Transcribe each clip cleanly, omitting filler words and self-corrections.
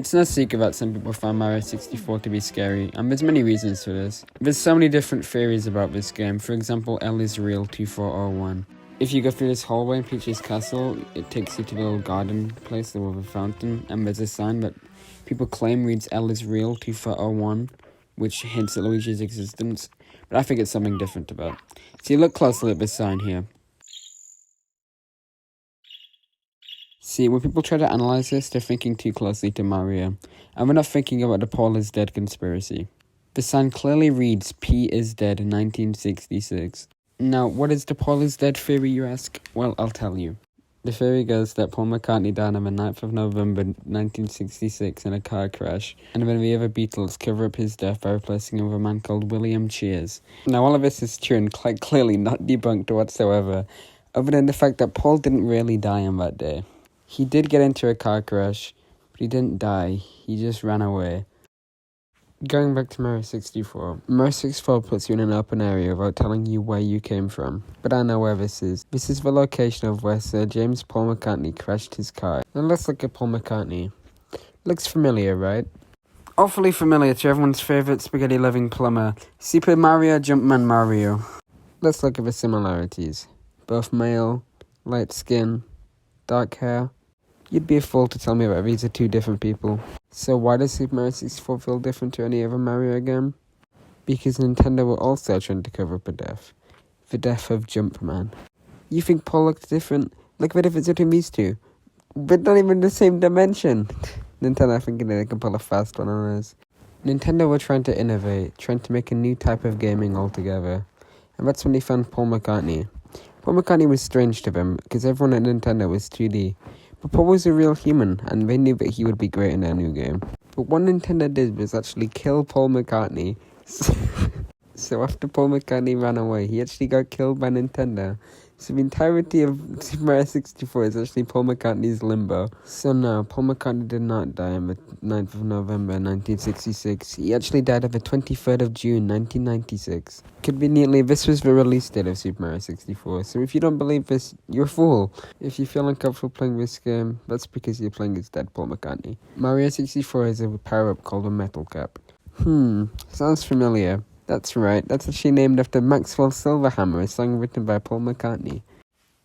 It's no secret that some people find Mario 64 to be scary, and there's many reasons for this. There's so many different theories about this game. For example, L is real 2401. If you go through this hallway in Peach's castle, it takes you to the little garden place with a fountain, and there's a sign that people claim reads L is real 2401, which hints at Luigi's existence, but I think it's something different about. See, look closely at this sign here. See, when people try to analyze this, they're thinking too closely to Mario, and we're not thinking about the Paul is dead conspiracy. The sign clearly reads P is dead in 1966. Now, what is the Paul is dead theory, you ask? Well, I'll tell you. The theory goes that Paul McCartney died on the 9th of November 1966 in a car crash, and then the other Beatles cover up his death by replacing him with a man called William Cheers. Now, all of this is true and clearly not debunked whatsoever, other than the fact that Paul didn't really die on that day. He did get into a car crash, but he didn't die, he just ran away. Going back to Mario 64. Mario 64 puts you in an open area without telling you where you came from. But I know where this is. This is the location of where Sir James Paul McCartney crashed his car. Now let's look at Paul McCartney. Looks familiar, right? Awfully familiar to everyone's favourite spaghetti-loving plumber, Super Mario Jumpman Mario. Let's look at the similarities. Both male, light skin, dark hair. You'd be a fool to tell me that these are two different people. So why does Super Mario 64 feel different to any other Mario game? Because Nintendo were also trying to cover up a death. The death of Jumpman. You think Paul looks different? Look at the difference between these two. But not even the same dimension. Nintendo thinking they can pull a fast one on us. Nintendo were trying to innovate, trying to make a new type of gaming altogether. And that's when they found Paul McCartney. Paul McCartney was strange to them, because everyone at Nintendo was 2D. But Paul was a real human, and they knew that he would be great in their new game. But what Nintendo did was actually kill Paul McCartney. So after Paul McCartney ran away, he actually got killed by Nintendo. So the entirety of Super Mario 64 is actually Paul McCartney's limbo. So no, Paul McCartney did not die on the 9th of November 1966. He actually died on the 23rd of June 1996. Conveniently, this was the release date of Super Mario 64. So if you don't believe this, you're a fool. If you feel uncomfortable playing this game, that's because you're playing as dead Paul McCartney. Mario 64 has a power-up called a Metal Cap. Sounds familiar. That's right, that's actually named after Maxwell Silverhammer, a song written by Paul McCartney.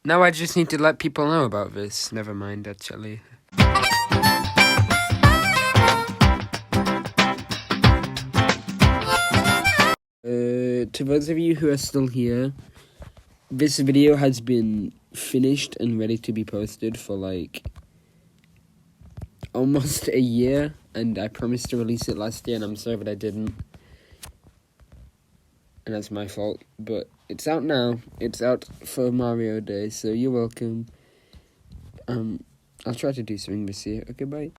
Now I just need to let people know about this. Never mind, actually. To those of you who are still here, this video has been finished and ready to be posted for almost a year, and I promised to release it last year, and I'm sorry that I didn't. And that's my fault, but it's out now. It's out for Mario Day, so you're welcome. I'll try to do something this year. Okay, bye.